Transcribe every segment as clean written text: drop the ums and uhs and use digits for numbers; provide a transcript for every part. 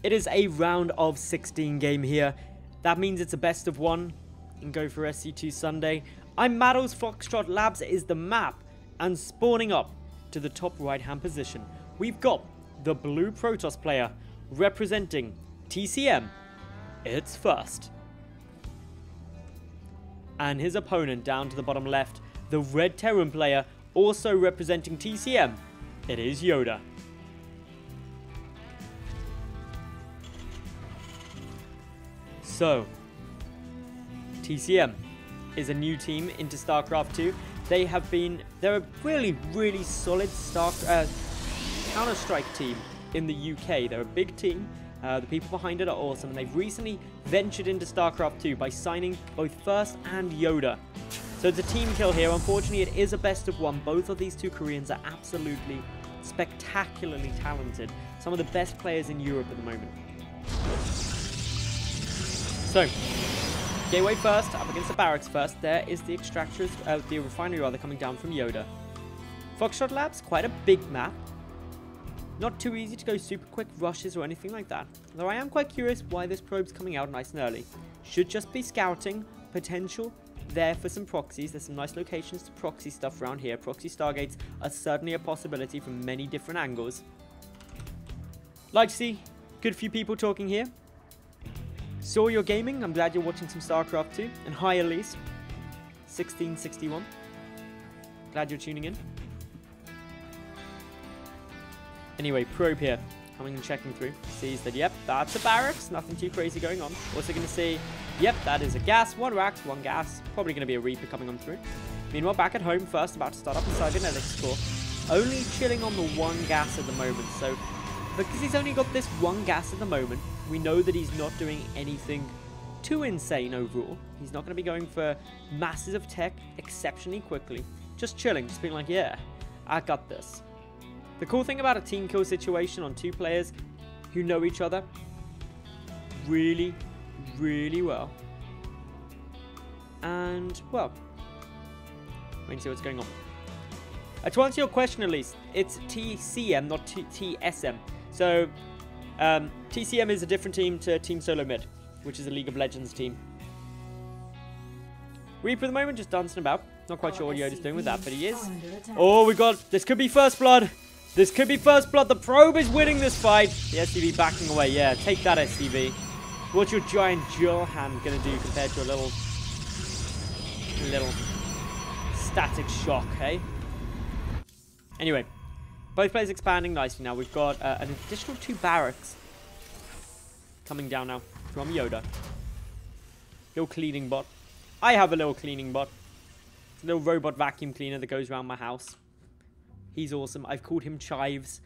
It is a round of 16 game here. That means it's a best of one. And go for SC2 Sunday. I'm Madals, Foxtrot Labs is the map. And spawning up to the top right hand position, we've got the blue Protoss player representing TCM. It's first. And his opponent down to the bottom left, the red Terran player also representing TCM. It is YoDa. So, TCM is a new team into StarCraft 2. They're a really, really solid Counter-Strike team in the UK. They're a big team. The people behind it are awesome, and they've recently ventured into StarCraft 2 by signing both First and YoDa. So it's a team kill here. Unfortunately, it is a best of one. Both of these two Koreans are absolutely spectacularly talented. Some of the best players in Europe at the moment. So, Gateway first, up against the barracks first. There is the extractors, the refinery rather, coming down from YoDa. Foxtrot Labs, quite a big map. Not too easy to go super quick rushes or anything like that. Though I am quite curious why this probe's coming out nice and early. Should just be scouting, potential there for some proxies. There's some nice locations to proxy stuff around here. Proxy stargates are certainly a possibility from many different angles. Like to see good few people talking here. Saw your gaming. I'm glad you're watching some StarCraft 2. And hi Elise, 1661. Glad you're tuning in. Anyway, probe here, coming and checking through. Sees that, yep, that's a barracks. Nothing too crazy going on. Also going to see, yep, that is a gas. One racks, one gas. Probably going to be a Reaper coming on through. Meanwhile, back at home, first about to start up a cybernetics score. Only chilling on the one gas at the moment. So, because he's only got this one gas at the moment, we know that he's not doing anything too insane overall. He's not going to be going for masses of tech exceptionally quickly. Just chilling, just being like, yeah, I got this. The cool thing about a team kill situation on two players who know each other really, really well. And, well, wait and see what's going on. To answer your question, at least, it's TCM, not TSM. So, TCM is a different team to Team Solo Mid, which is a League of Legends team. Reaper at the moment just dancing about. Not quite sure what YoDa's doing with that, but he is. Oh, we got, this could be first blood. This could be first blood. The probe is winning this fight. The SCV backing away. Yeah, take that SCV. What's your giant jaw hand going to do compared to a little static shock, hey? Anyway, both players expanding nicely now. We've got an additional 2 barracks coming down now from YoDa. Little cleaning bot. I have a little cleaning bot. It's a little robot vacuum cleaner that goes around my house. He's awesome. I've called him Chives.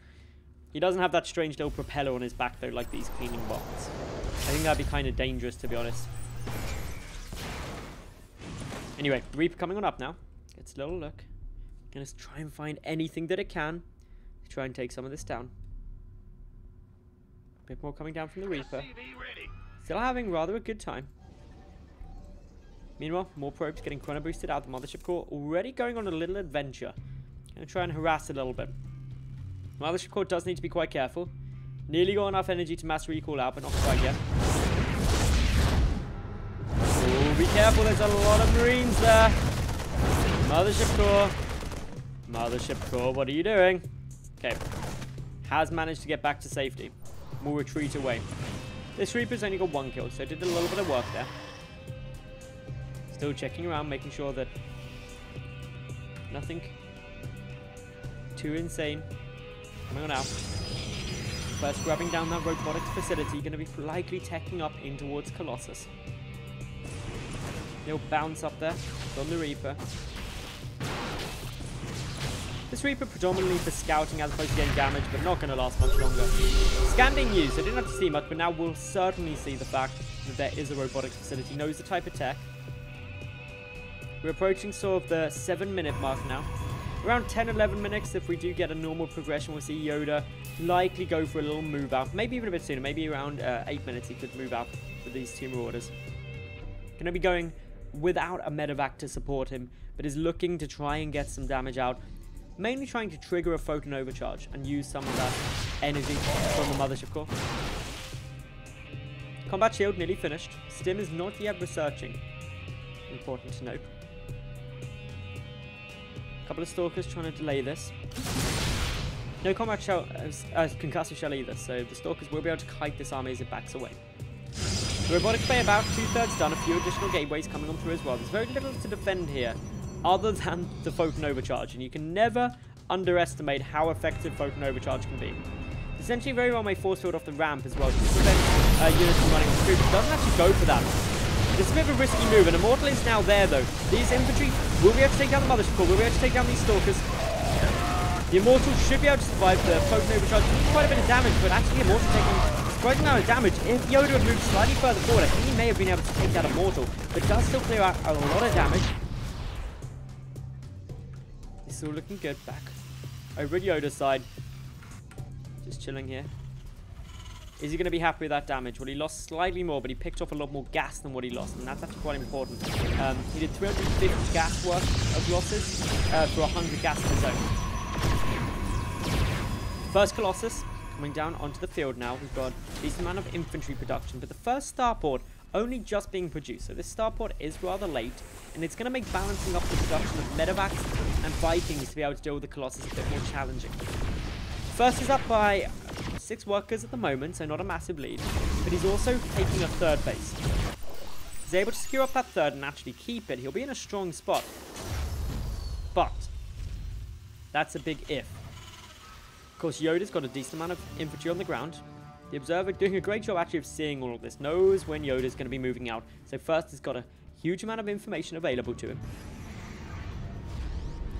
He doesn't have that strange little propeller on his back, though, like these cleaning bots. I think that'd be kind of dangerous, to be honest. Anyway, Reaper coming on up now. Gets a little look. Gonna try and find anything that it can to try and take some of this down. A bit more coming down from the Reaper. Still having rather a good time. Meanwhile, more probes getting chrono boosted out the mothership core. Already going on a little adventure. Gonna try and harass a little bit. Mothership core does need to be quite careful. Nearly got enough energy to mass recall out, but not quite yet. Oh, be careful, there's a lot of Marines there. Mothership core. Mothership core, what are you doing? Okay. Has managed to get back to safety. We'll retreat away. This Reaper's only got 1 kill, so did a little bit of work there. Still checking around, making sure that nothing too insane coming on out. First grabbing down that robotics facility, going to be likely teching up in towards Colossus. Little bounce up there from the Reaper. This Reaper predominantly for scouting as opposed to getting damage, but not going to last much longer. Scan being used, so I didn't have to see much, but now we'll certainly see the fact that there is a robotics facility. Knows the type of tech. We're approaching sort of the 7-minute mark now. Around 10-11 minutes, if we do get a normal progression, we'll see YoDa likely go for a little move out. Maybe even a bit sooner. Maybe around 8 minutes he could move out for these 2 marauders. Going to be going without a medevac to support him, but is looking to try and get some damage out. Mainly trying to trigger a photon overcharge and use some of that energy from the mothership core. Combat shield nearly finished. Stim is not yet researching. Important to note. A couple of stalkers trying to delay this. No combat shell, concussive shell either, so the stalkers will be able to kite this army as it backs away. The robotics bay about 2/3 done, a few additional gateways coming on through as well. There's very little to defend here other than the photon overcharge, and you can never underestimate how effective photon overcharge can be. Essentially very well may force field off the ramp as well to prevent units from running through, but doesn't actually go for that. It's a bit of a risky move, and Immortal is now there though. These infantry will be able to take down the Mothership Core, will be able to take down these stalkers. The Immortal should be able to survive the photon overcharge, quite a bit of damage, but actually Immortal taking a surprising amount of damage. If YoDa had moved slightly further forward, I think he may have been able to take that Immortal, but does still clear out a lot of damage. It's all looking good back over at YoDa's side. Just chilling here. Is he going to be happy with that damage? Well, he lost slightly more, but he picked off a lot more gas than what he lost, and that's actually quite important. He did 350 gas worth of losses for 100 gas of his own. First Colossus coming down onto the field now. We've got a decent amount of infantry production, but the first starport only just being produced. So this starport is rather late, and it's going to make balancing up the production of medevacs and Vikings to be able to deal with the Colossus a bit more challenging. First is up by 6 workers at the moment, so not a massive lead, but he's also taking a third base. He's able to secure up that third and actually keep it. He'll be in a strong spot, but that's a big if. Of course, YoDa's got a decent amount of infantry on the ground. The Observer doing a great job actually of seeing all of this, knows when YoDa's going to be moving out. So first he's got a huge amount of information available to him.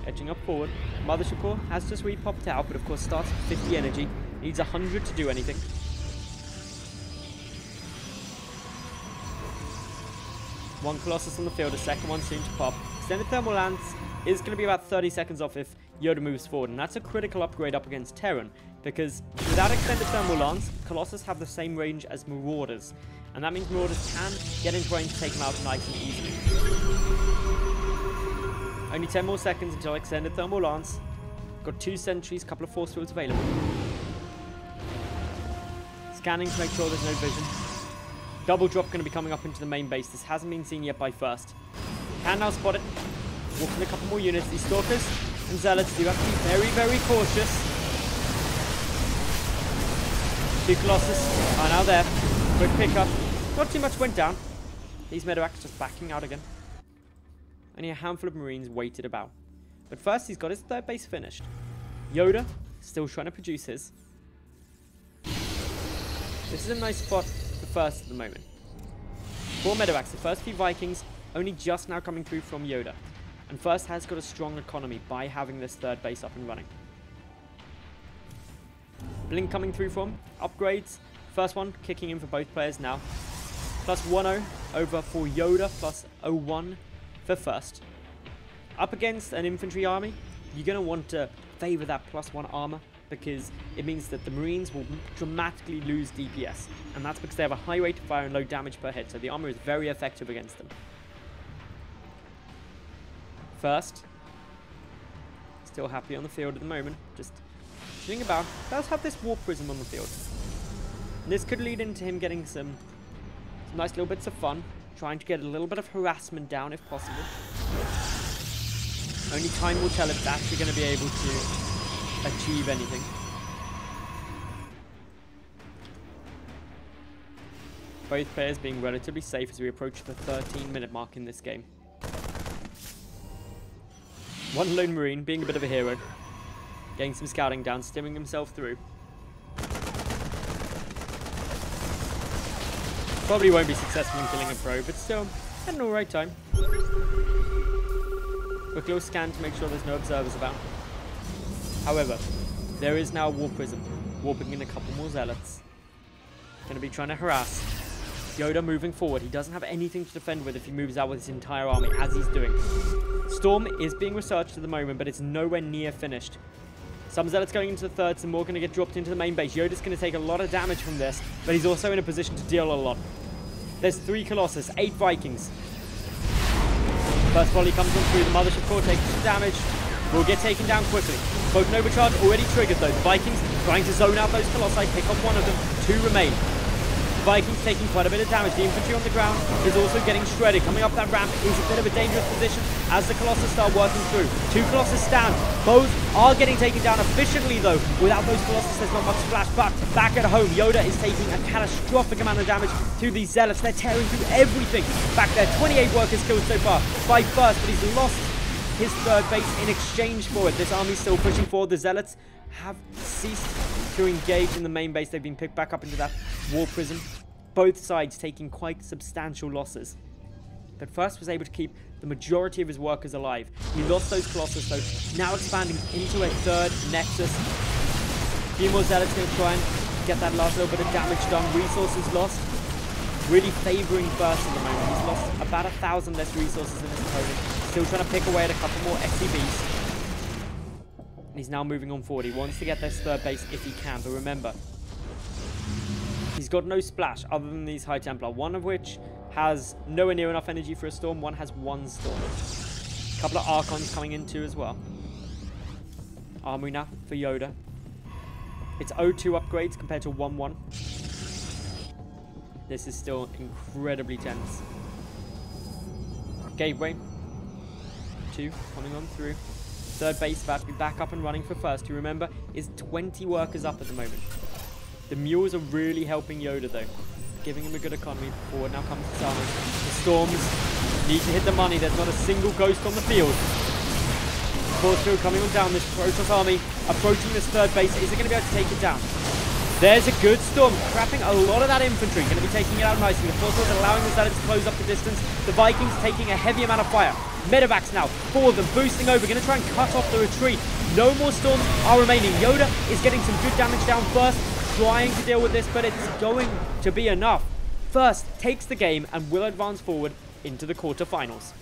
Edging up forward. Mothership Core has just re-popped out, but of course starts at 50 energy. Needs 100 to do anything. One Colossus on the field, a second one soon to pop. Extended Thermal Lance is going to be about 30 seconds off if YoDa moves forward, and that's a critical upgrade up against Terran, because without Extended Thermal Lance, Colossus have the same range as Marauders, and that means Marauders can get into range to take them out nice and easily. Only 10 more seconds until Extended Thermal Lance. Got 2 sentries, a couple of force fields available. Scanning to make sure there's no vision. Double drop going to be coming up into the main base. This hasn't been seen yet by first. Can now spot it. Walking a couple more units. These Stalkers and Zealots do have to be very, very cautious. 2 Colossus are now there. Quick pickup. Not too much went down. These medevacs just backing out again. Only a handful of Marines waited about. But first, he's got his third base finished. YoDa still trying to produce his. This is a nice spot for first at the moment. 4 medevacs, the first few Vikings, only just now coming through from YoDa. And first has got a strong economy by having this third base up and running. Blink coming through from upgrades. First one kicking in for both players now. Plus 1-0 over for YoDa, plus 0-1 for first. Up against an infantry army, you're going to want to favor that +1 armor, because it means that the Marines will dramatically lose DPS, and that's because they have a high rate of fire and low damage per hit, so the armor is very effective against them. First, still happy on the field at the moment, just chilling about. Does have this Warp Prism on the field. And this could lead into him getting some nice little bits of fun, trying to get a little bit of harassment down if possible. Only time will tell if it's actually going to be able to achieve anything. Both players being relatively safe as we approach the 13-minute mark in this game. One lone Marine being a bit of a hero. Getting some scouting down, stimming himself through. Probably won't be successful in killing a pro, but still, had an alright time. Quick little scan to make sure there's no observers about. However, there is now a Warp Prism, warping in a couple more Zealots. Going to be trying to harass. YoDa moving forward. He doesn't have anything to defend with if he moves out with his entire army, as he's doing. Storm is being researched at the moment, but it's nowhere near finished. Some Zealots going into the third, some more going to get dropped into the main base. YoDa's going to take a lot of damage from this, but he's also in a position to deal a lot. There's 3 Colossus, 8 Vikings. First volley comes on through, the Mothership Core taking some damage. Will get taken down quickly. Photon Overcharge already triggered though. The Vikings trying to zone out those Colossi, pick off one of them. 2 remain. Vikings taking quite a bit of damage. The infantry on the ground is also getting shredded. Coming up that ramp is a bit of a dangerous position as the Colossus start working through. 2 Colossus stand. Both are getting taken down efficiently, though. Without those Colossus, there's not much splash. But back at home, YoDa is taking a catastrophic amount of damage to these Zealots. They're tearing through everything. Back there, 28 workers killed so far by First, but he's lost his 3rd base in exchange for it. This army's still pushing forward. The Zealots have ceased to engage in the main base. They've been picked back up into that war prison. Both sides taking quite substantial losses. But First was able to keep the majority of his workers alive. He lost those Colossus, though, now expanding into a 3rd Nexus. A few more Zealots going to try and get that last little bit of damage done. Resources lost. Really favouring First at the moment. He's lost about 1,000 less resources than his opponent. Still trying to pick away at a couple more SCVs. And he's now moving on forward. He wants to get this 3rd base if he can. But remember, he's got no splash other than these High Templar. One of which has nowhere near enough energy for a storm. One has 1 storm. A couple of Archons coming in too as well. Armory now for YoDa. It's 0-2 upgrades compared to 1-1. This is still incredibly tense. Gateway. 2 coming on through. 3rd base about to be back up and running for First. You remember, is 20 workers up at the moment. The mules are really helping YoDa, though. Giving him a good economy. Forward now comes the Sarmons. The Storms need to hit the money. There's not a single ghost on the field. Force field coming on down. This Protoss army approaching this 3rd base. Is it going to be able to take it down? There's a good storm, trapping a lot of that infantry. Going to be taking it out nicely. The Force field allowing the Zealots to close up the distance. The Vikings taking a heavy amount of fire. Medevacs now, 4 of them boosting over. Going to try and cut off the retreat. No more storms are remaining. YoDa is getting some good damage down First. Trying to deal with this, but it's going to be enough. First takes the game and will advance forward into the quarterfinals.